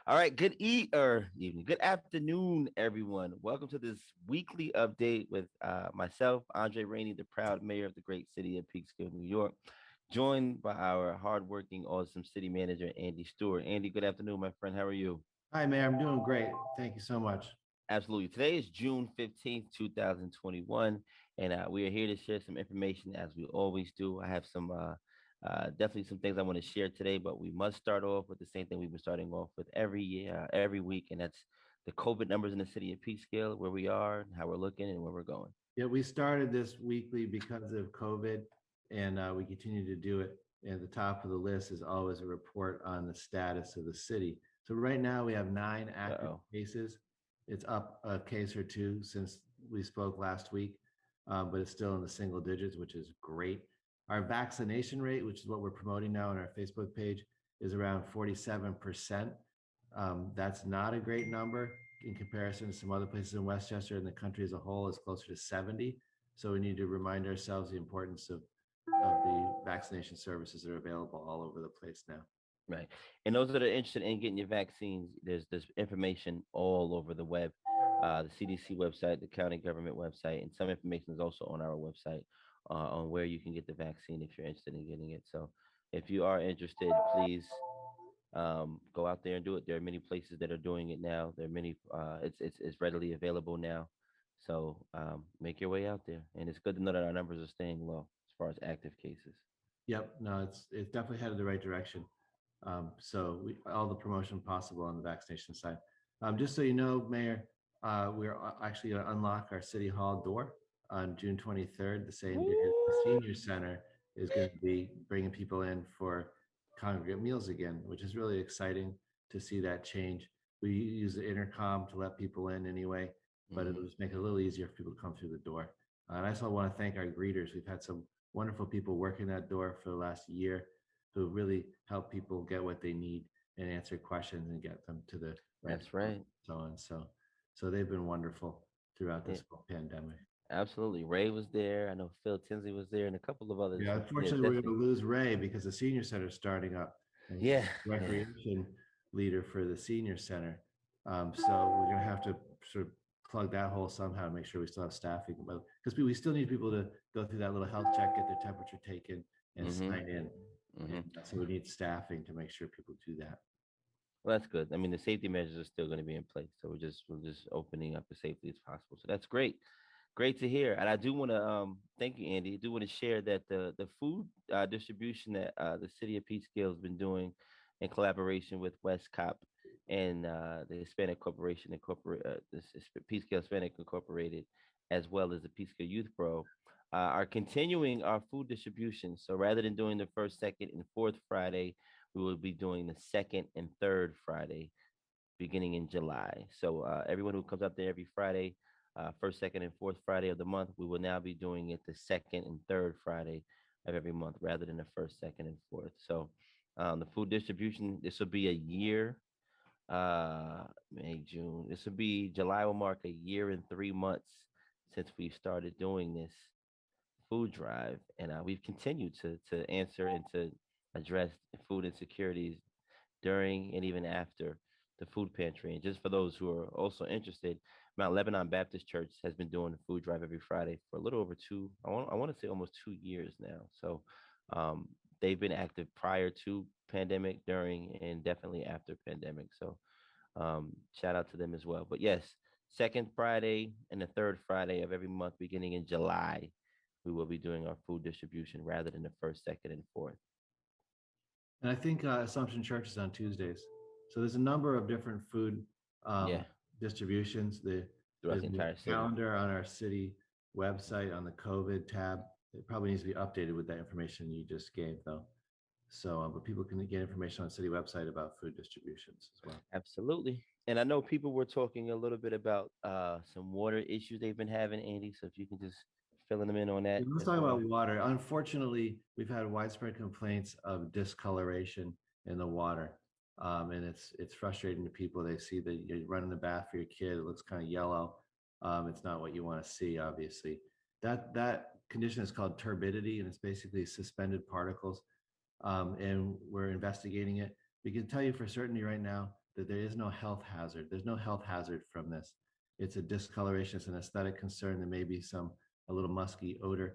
All right, evening, good afternoon, everyone. Welcome to this weekly update with myself, Andre Rainey, the proud mayor of the great city of Peekskill, New York, joined by our hardworking, awesome city manager, Andy Stewart. Andy, good afternoon, my friend. How are you? Hi, Mayor. I'm doing great. Thank you so much. Absolutely. Today is June 15th, 2021, and we are here to share some information as we always do. I have definitely some things I want to share today, but we must start off with the same thing we've been starting off with every year, every week, and that's the COVID numbers in the city of Peekskill, where we are, how we're looking, and where we're going. Yeah, we started this weekly because of COVID, and we continue to do it. And the top of the list is always a report on the status of the city. So right now we have 9 active Uh-oh. cases. It's up a case or two since we spoke last week, but it's still in the single digits, which is great. Our vaccination rate, which is what we're promoting now on our Facebook page, is around 47%. That's not a great number in comparison to some other places in Westchester, and the country as a whole is closer to 70. So we need to remind ourselves the importance of the vaccination services that are available all over the place now. Right. And those that are interested in getting your vaccines, there's information all over the web, the CDC website, the county government website, and some information is also on our website on where you can get the vaccine if you're interested in getting it. So if you are interested, please go out there and do it. There are many places that are doing it now. There are many. It's readily available now. So make your way out there, and it's good to know that our numbers are staying low as far as active cases. Yep, no, it's definitely headed the right direction. All the promotion possible on the vaccination side. Just so you know, Mayor, we're actually going to unlock our City Hall door on June 23rd, the same day as the Senior Center is going to be bringing people in for congregate meals again, which is really exciting to see that change. We use the intercom to let people in anyway, but Hmm. it'll just make it a little easier for people to come through the door. And I also want to thank our greeters. We've had some wonderful people working that door for the last year who really help people get what they need and answer questions and get them to the right That's spot, right. so on. So they've been wonderful throughout Yeah, this whole pandemic. absolutely. Ray was there. I know Phil Tinsley was there, and a couple of others. Yeah, So yeah, unfortunately, we're definitely. going to lose Ray because the senior center is starting up, and he's Yeah, the yeah. recreation leader for the senior center. So we're going to have to sort of plug that hole somehow to make sure we still have staffing, but because we still need people to go through that little health check, get their temperature taken, and Hmm. sign in. Hmm. And so we need staffing to make sure people do that. Well, that's good. I mean, the safety measures are still going to be in place, so we're just opening up as safely as possible. So that's great. Great to hear. And I do want to thank you, Andy. I do want to share that the food distribution that the city of Peekskill has been doing in collaboration with Westcop and the Hispanic Corporation Peekskill Hispanic Incorporated, as well as the Peekskill Youth Pro, are continuing our food distribution. So rather than doing the first, second, and fourth Friday, we will be doing the second and third Friday beginning in July. So everyone who comes out there every Friday, first, second, and fourth Friday of the month, we will now be doing it the second and third Friday of every month rather than the first, second, and fourth. So the food distribution, this will be a year. May, June. This will be July will mark a year and 3 months since we've started doing this food drive, and we've continued to answer and to address food insecurities during and even after the food pantry. And just for those who are also interested, Mount Lebanon Baptist Church has been doing the food drive every Friday for a little over I want to say almost 2 years now. So um, they've been active prior to pandemic, during, and definitely after pandemic. So shout out to them as well. But yes, second Friday and the third Friday of every month beginning in July, we will be doing our food distribution rather than the first, second, and fourth. And I think Assumption Church is on Tuesdays. So there's a number of different food Yeah, um, distributions. throughout There's the a entire city. calendar on our city website on the COVID tab. It probably needs to be updated with that information you just gave, though. So, but people can get information on the city website about food distributions as well. Absolutely. And I know people were talking a little bit about some water issues they've been having, Andy. So if you can just fill them in on that Yeah, let's as talk well. about water. Unfortunately, we've had widespread complaints of discoloration in the water. And it's frustrating to people. They see that you're running the bath for your kid, it looks kind of yellow. It's not what you want to see, obviously. That condition is called turbidity, and it's basically suspended particles. And we're investigating it. We can tell you for certainty right now that there is no health hazard. There's no health hazard from this. It's a discoloration. It's an aesthetic concern. There may be some a little musky odor,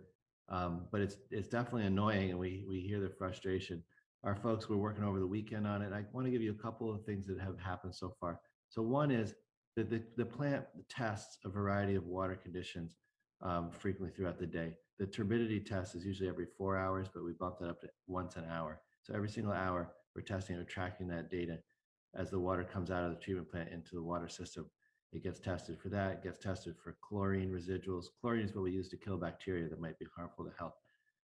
but it's definitely annoying, and we hear the frustration. Our folks were working over the weekend on it. I want to give you a couple of things that have happened so far. So one is that the plant tests a variety of water conditions frequently throughout the day. The turbidity test is usually every 4 hours, but we bumped that up to once an hour. So every single hour, we're testing or tracking that data as the water comes out of the treatment plant into the water system. It gets tested for that. It gets tested for chlorine residuals. Chlorine is what we use to kill bacteria that might be harmful to health.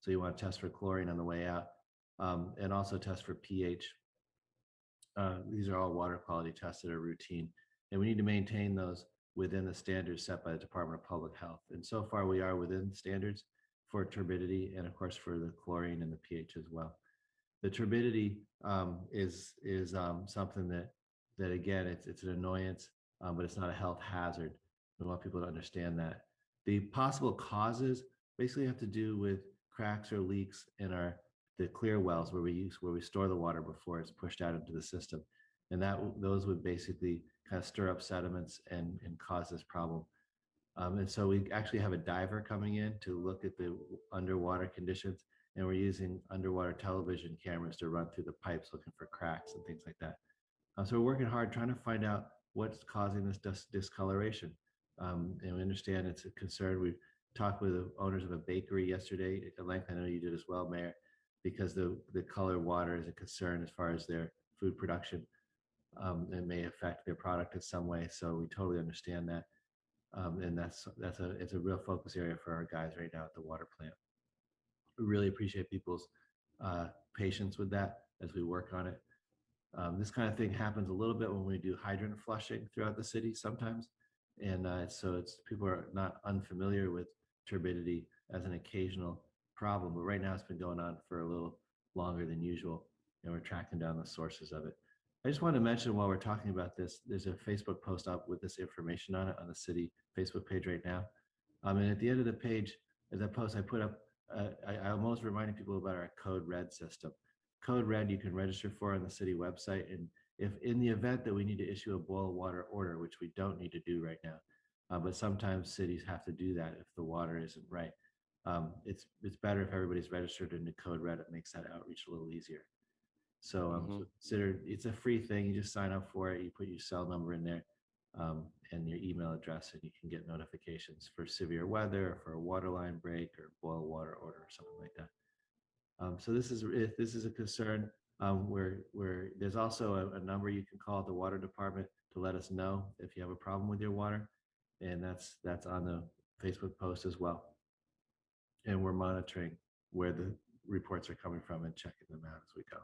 So you want to test for chlorine on the way out, and also test for pH. These are all water quality tests that are routine, and we need to maintain those within the standards set by the Department of Public Health. And so far, we are within standards for turbidity and, of course, for the chlorine and the pH as well. The turbidity is something that again it's an annoyance, but it's not a health hazard. We want people to understand that. The possible causes basically have to do with cracks or leaks in our the clear wells where we store the water before it's pushed out into the system, and those would basically kind of stir up sediments and cause this problem. And so we actually have a diver coming in to look at the underwater conditions, and we're using underwater television cameras to run through the pipes looking for cracks and things like that. So we're working hard trying to find out what's causing this discoloration. And we understand it's a concern. We talked with the owners of a bakery yesterday at length. I know you did as well, Mayor, because the color water is a concern as far as their food production. It may affect their product in some way. So we totally understand that. And it's a real focus area for our guys right now at the water plant. We really appreciate people's patience with that as we work on it. This kind of thing happens a little bit when we do hydrant flushing throughout the city sometimes, and so it's people are not unfamiliar with turbidity as an occasional problem. But right now, it's been going on for a little longer than usual, and we're tracking down the sources of it. I just wanted to mention while we're talking about this, there's a Facebook post up with this information on it on the city Facebook page right now. And at the end of the page, as I post, I put up, I'm almost reminding people about our Code Red system. Code Red you can register for on the city website. And if in the event that we need to issue a boil water order, which we don't need to do right now, but sometimes cities have to do that if the water isn't right. It's better if everybody's registered into Code Red. It makes that outreach a little easier. So consider it's a free thing. You just sign up for it. You put your cell number in there and your email address, and you can get notifications for severe weather, or for a water line break, or boil water order, or something like that. So this is a concern. Where there's also a number you can call the water department to let us know if you have a problem with your water, and that's on the Facebook post as well. And we're monitoring where the reports are coming from and checking them out as we go.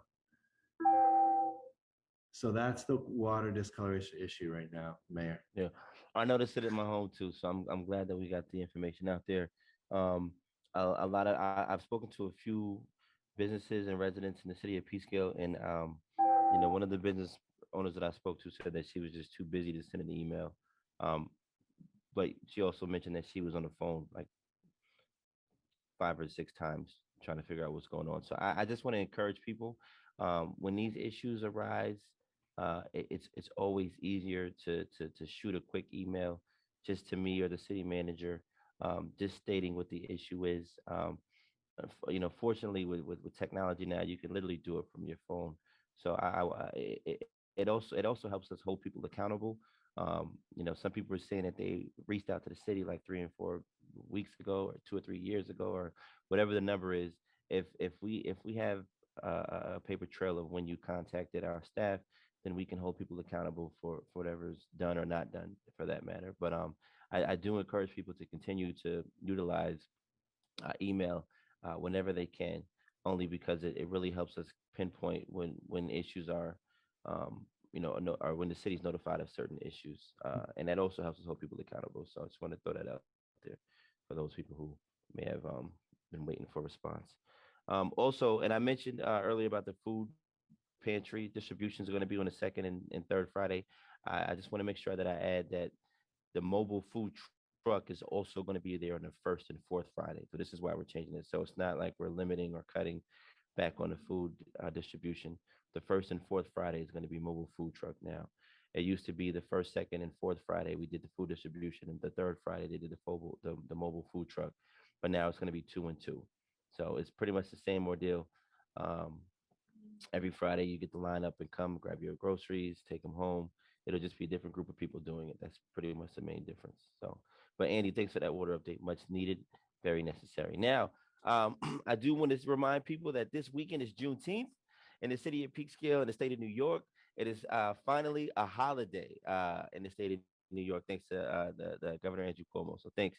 So that's the water discoloration issue right now, Mayor. Yeah, I noticed it at my home too. So I'm glad that we got the information out there. Um, a lot of I've spoken to a few businesses and residents in the city of Peekskill, and one of the business owners that I spoke to said that she was just too busy to send an email. Um, but she also mentioned that she was on the phone like 5 or 6 times trying to figure out what's going on. So I just want to encourage people when these issues arise. It's always easier to shoot a quick email just to me or the city manager, just stating what the issue is. Fortunately, with technology now, you can literally do it from your phone. So it also helps us hold people accountable. Some people are saying that they reached out to the city like 3 and 4 weeks ago, or 2 or 3 years ago, or whatever the number is. If we have a paper trail of when you contacted our staff, then we can hold people accountable for whatever's done or not done, for that matter. But I do encourage people to continue to utilize email whenever they can, only because it really helps us pinpoint when issues are, or when the city's notified of certain issues, and that also helps us hold people accountable. So I just want to throw that out there for those people who may have been waiting for a response. Also, and I mentioned earlier about the food pantry distributions are going to be on the second and third Friday. I just want to make sure that I add that the mobile food truck is also going to be there on the first and fourth Friday. So this is why we're changing it. So it's not like we're limiting or cutting back on the food distribution. The first and fourth Friday is going to be mobile food truck now. It used to be the first, second, and fourth Friday we did the food distribution, and the third Friday they did the mobile food truck. But now it's going to be two and two, so it's pretty much the same ordeal. Um, every Friday you get to line up and come grab your groceries, take them home. It'll just be a different group of people doing it. That's pretty much the main difference. So, but Andy, thanks for that order update. Much needed, very necessary. Now, I do want to remind people that this weekend is Juneteenth in the city of Peekskill in the state of New York. It is finally a holiday in the state of New York, thanks to the Governor Andrew Cuomo. So thanks.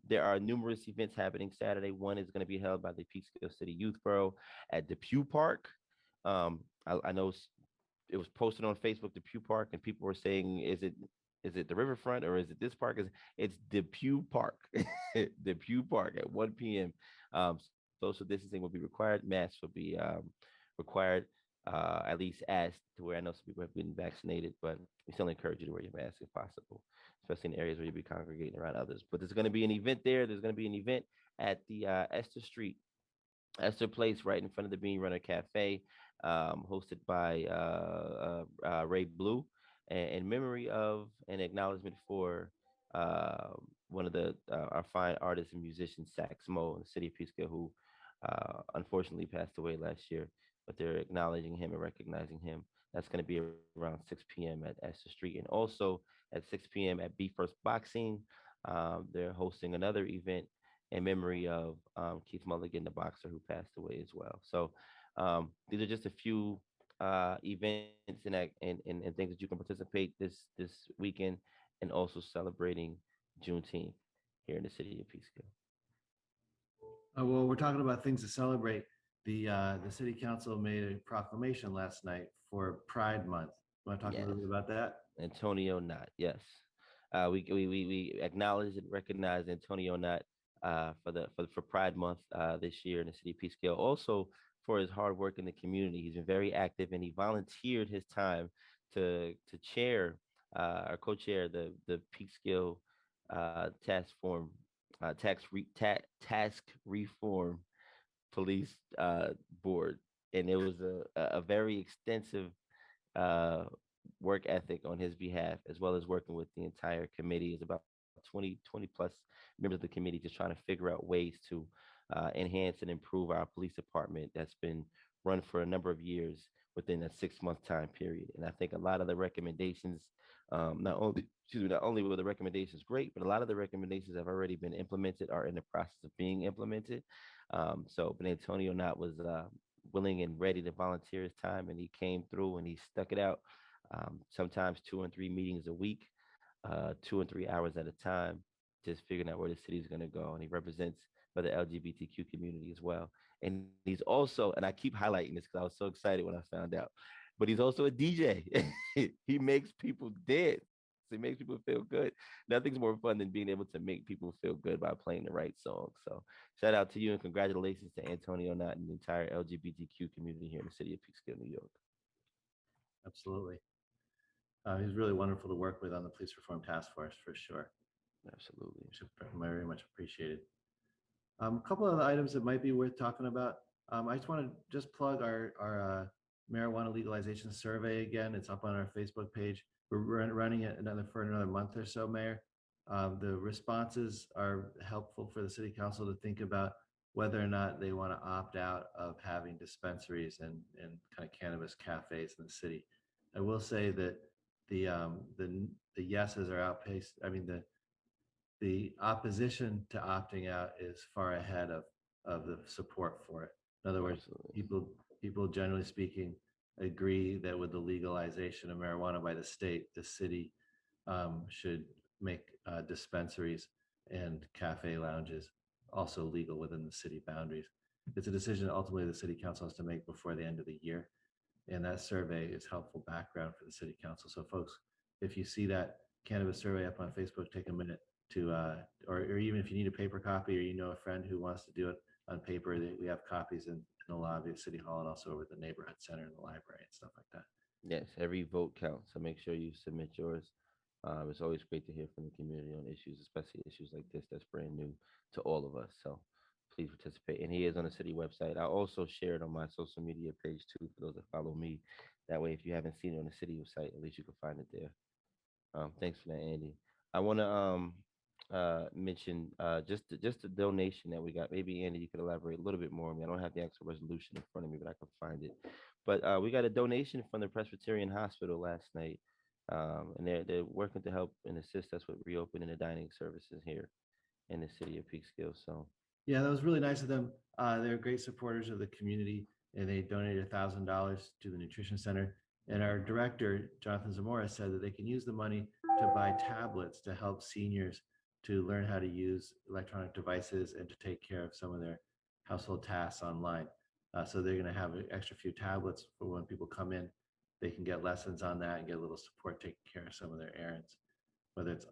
There are numerous events happening Saturday. One is going to be held by the Peekskill City Youth Borough at Depew Park. I know it was posted on Facebook, the Pew Park, and people were saying, is it the riverfront or is it this park? It's the Pew Park, the Pew Park at 1 p.m. Social distancing will be required. Masks will be required, at least asked to where I know some people have been vaccinated, but we still encourage you to wear your mask if possible, especially in areas where you'll be congregating around others. But there's going to be an event there. There's going to be an event at the Esther Street Esther Place, right in front of the Bean Runner Cafe, hosted by Ray Blue, in memory of an acknowledgement for uh, one of the our fine artists and musicians, Sax Mo, in the city of Peekskill, who unfortunately passed away last year. But they're acknowledging him and recognizing him. That's going to be around 6 p.m. at Esther Street, and also at 6 p.m. at Be First Boxing. They're hosting another event in memory of Keith Mulligan, the boxer who passed away as well. So these are just a few events and things that you can participate this weekend, and also celebrating Juneteenth here in the city of Peekskill. Well, we're talking about things to celebrate. The city council made a proclamation last night for Pride Month. Want to talk a Yes, little bit about that? Antonio Knott. Yes, we acknowledge and recognize Antonio Knott for Pride Month this year in the city of Peekskill. Also for his hard work in the community, he's been very active and he volunteered his time to chair or co-chair the Peekskill task form task reform police board, and it was a very extensive uh, work ethic on his behalf, as well as working with the entire committee. Is about 20 plus members of the committee just trying to figure out ways to enhance and improve our police department that's been run for a number of years within a 6 month time period. And I think a lot of the recommendations, not only were the recommendations great, but a lot of the recommendations have already been implemented, are in the process of being implemented. But Antonio Knott was willing and ready to volunteer his time, and he came through and he stuck it out. Sometimes 2 and 3 meetings a week, 2 and 3 hours at a time, just figuring out where the city is going to go. And he represents for the LGBTQ community as well. And he's also, and I keep highlighting this because I was so excited when I found out, but he's also a DJ. He makes people dance. He makes people feel good. Nothing's more fun than being able to make people feel good by playing the right song. So shout out to you and congratulations to Antonio Knott and the entire LGBTQ community here in the city of Peekskill, New York. Absolutely. He's really wonderful to work with on the Police Reform Task Force for sure. Absolutely. Very much appreciated. A couple of items that might be worth talking about. I just want to just plug our marijuana legalization survey again. It's up on our Facebook page. We're running it for another month or so, Mayor. The responses are helpful for the city council to think about whether or not they want to opt out of having dispensaries and kind of cannabis cafes in the city. I will say that the yeses are outpaced. I mean, the opposition to opting out is far ahead of the support for it. In other words, Absolutely. people generally speaking agree that with the legalization of marijuana by the state, the city should make dispensaries and cafe lounges also legal within the city boundaries. It's a decision ultimately the city council has to make before the end of the year. And that survey is helpful background for the city council. So folks, if you see that cannabis survey up on Facebook, take a minute to, or even if you need a paper copy or you know a friend who wants to do it on paper, we have copies in the lobby of City Hall and also over at the neighborhood center and the library and stuff like that. Yes, every vote counts. So make sure you submit yours. It's always great to hear from the community on issues, especially issues like this that's brand new to all of us. So please participate. And he is on the city website. I also share it on my social media page too for those that follow me. That way, if you haven't seen it on the city website, at least you can find it there. Thanks for that, Andy. I want to mention just the donation that we got. Maybe Andy, you could elaborate a little bit more on me. I don't have the actual resolution in front of me, but I can find it. But we got a donation from the Presbyterian Hospital last night, and they're working to help and assist us with reopening the dining services here in the city of Peekskill. So Yeah, that was really nice of them. They're great supporters of the community, and they donated $1,000 to the nutrition center. And our director, Jonathan Zamora, said that they can use the money to buy tablets to help seniors to learn how to use electronic devices and to take care of some of their household tasks online. So they're going to have an extra few tablets for when people come in. They can get lessons on that and get a little support taking care of some of their errands, whether it's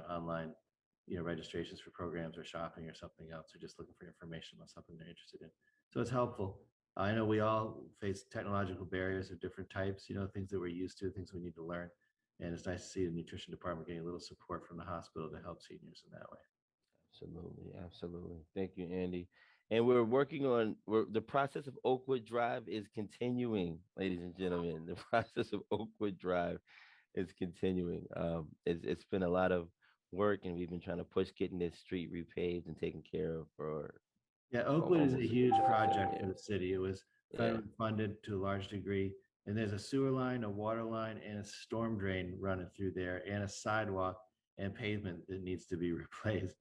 online registrations for programs or shopping or something else, or just looking for information on something they're interested in. So it's helpful. I know we all face technological barriers of different types, things that we're used to, things we need to learn. And it's nice to see the nutrition department getting a little support from the hospital to help seniors in that way. absolutely, absolutely. Thank you, Andy. And we're working on the process of Oakwood Drive is continuing, ladies and gentlemen. The process of Oakwood Drive is continuing. It's been a lot of work, and we've been trying to push getting this street repaved and taken care of for Yeah, Oakwood is a almost huge 7 project for years. the city. It was Yeah, federally funded to a large degree. And there's a sewer line, a water line, and a storm drain running through there, and a sidewalk and pavement that needs to be replaced.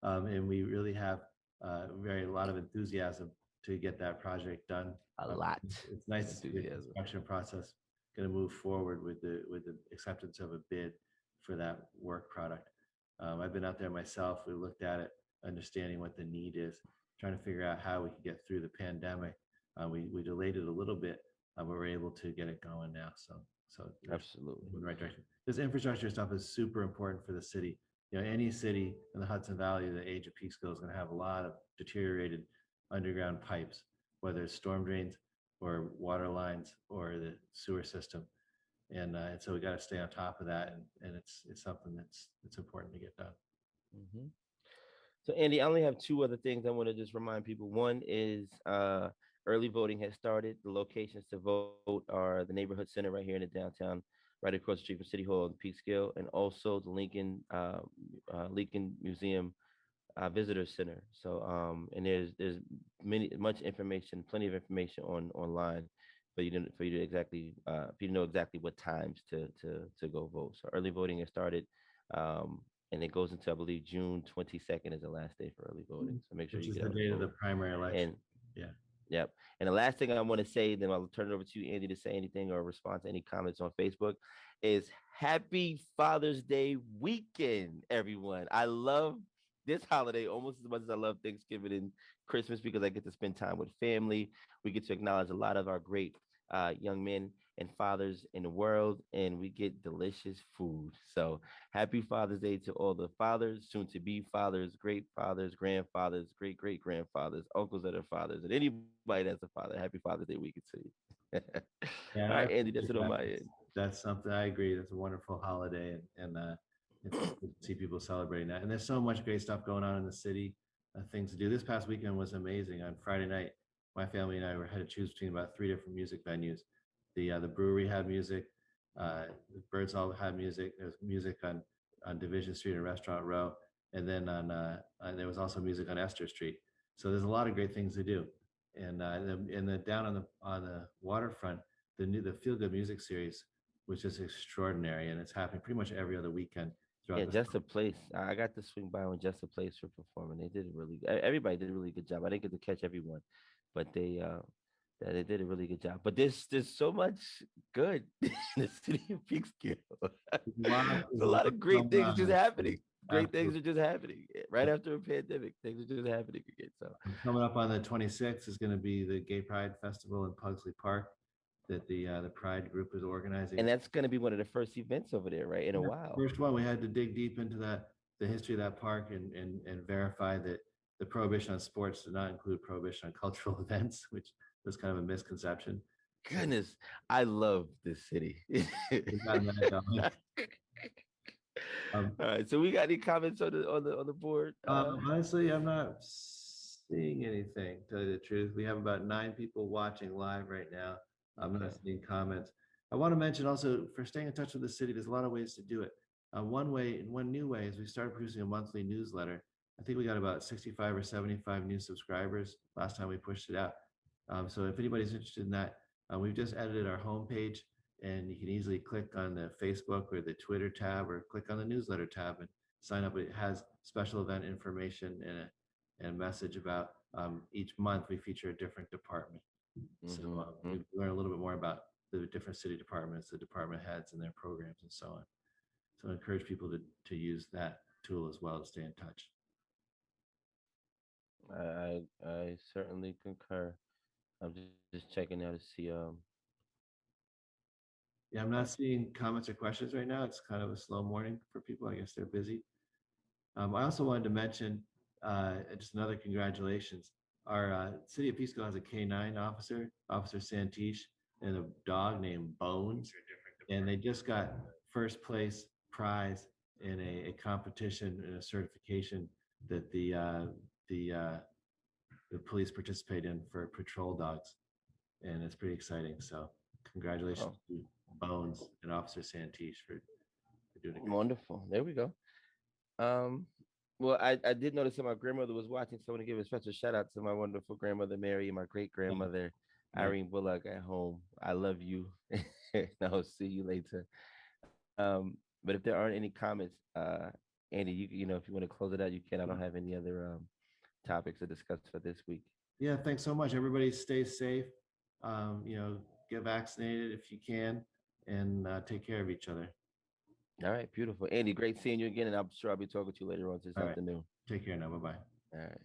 And we really have a lot of enthusiasm to get that project done. a Um, lot it's of nice to see the enthusiasm. construction process going to move forward with the acceptance of a bid for that work product. I've been out there myself. We looked at it, understanding what the need is, trying to figure out how we could get through the pandemic. We delayed it a little bit, but we're able to get it going now. So there's Absolutely. in the right direction. This infrastructure stuff is super important for the city. Any city in the Hudson Valley, the age of Peekskill is going to have a lot of deteriorated underground pipes, whether it's storm drains or water lines or the sewer system. And so we got to stay on top of that, and it's something that's important to get done. Hmm. So, Andy, I only have two other things I want to just remind people. One is early voting has started. The locations to vote are the neighborhood center right here in the downtown, right across the street from City Hall in Peekskill, and also the Lincoln Museum visitor center. So, and there's much information, plenty of information online for you to exactly for you to know exactly what times to go vote. So early voting has started. And it goes into, I believe, June 22nd is the last day for early voting. So make sure Which you is get the out and date of the vote. primary election. And Yeah. yep. And the last thing I want to say, then I'll turn it over to you, Andy, to say anything or respond to any comments on Facebook, is Happy Father's Day weekend, everyone. I love this holiday almost as much as I love Thanksgiving and Christmas because I get to spend time with family. We get to acknowledge a lot of our great young men and fathers in the world, and we get delicious food. So happy Father's Day to all the fathers, soon to be fathers, great fathers, grandfathers, great great grandfathers, uncles that are fathers, and anybody that's a father. Happy Father's Day weekend to you. Yeah, All and I right, Andy, that's appreciate it on that. my end. That's something I agree. That's a wonderful holiday, and it's good to see people celebrating that. And there's so much great stuff going on in the city, things to do. This past weekend was amazing. On Friday night, my family and I were had to choose between about three different music venues. The brewery had music, the Birds Hall had music. There's music on Division Street and Restaurant Row, and then there was also music on Esther Street. So there's a lot of great things to do. And down on the waterfront, the Feel Good Music Series was just extraordinary, and it's happening pretty much every other weekend throughout Yeah, the just summer. a place. I got to swing by when just a place for performing. They did a everybody did a really good job. I didn't get to catch everyone, but they did a really good job. But there's so much good in the city of Peekskill. There's a There's a lot lot of great going things on. just happening. Great things Absolutely. are just happening right after a pandemic. Things are just happening again. So, Coming up on the 26th is going to be the Gay Pride Festival in Pugsley Park that the Pride group is organizing. and that's going to be one of the first events over there, right? In a Yeah, while. first one, we had to dig deep into the history of that park and verify that the prohibition on sports did not include prohibition on cultural events, which was kind of a misconception. So Goodness, I love this city. we've gotten that going. Um, All right, so we got any comments on the board? honestly, I'm not seeing anything, to tell you the truth. We have about 9 people watching live right now. I'm not Okay. seeing comments. I want to mention also, for staying in touch with the city, there's a lot of ways to do it. One new way is we started producing a monthly newsletter. I think we got about 65 or 75 new subscribers last time we pushed it out. So if anybody's interested in that, we've just edited our homepage, and you can easily click on the Facebook or the Twitter tab, or click on the newsletter tab and sign up. It has special event information and a message about, each month we feature a different department. So Mm-hmm. we learn a little bit more about the different city departments, the department heads and their programs and so on. So I encourage people to use that tool as well to stay in touch. I certainly concur. I'm just checking out to see. Yeah, I'm not seeing comments or questions right now. It's kind of a slow morning for people. I guess they're busy. I also wanted to mention, just another congratulations. Our city of Peekskill has a K9 officer, Officer Santish, and a dog named Bones, and they just got first place prize in a competition and a certification that the uh, the police participate in for patrol dogs, and it's pretty exciting. So congratulations Oh, to Bones and Officer Santish for doing a good job. wonderful. There we go. Um, well, I did notice that my grandmother was watching, so I want to give a special shout out to my wonderful grandmother Mary and my great grandmother Nice. Irene Bullock at home. I love you. I'll see you later. But if there aren't any comments, Andy, you know if you want to close it out, you can. I don't have any other topics to discuss for this week. Yeah, thanks so much. Everybody stay safe. Get vaccinated if you can, and take care of each other. All right, beautiful. Andy, great seeing you again, and I'm sure I'll be talking to you later on this All right. afternoon. Take care now. Bye bye. All right.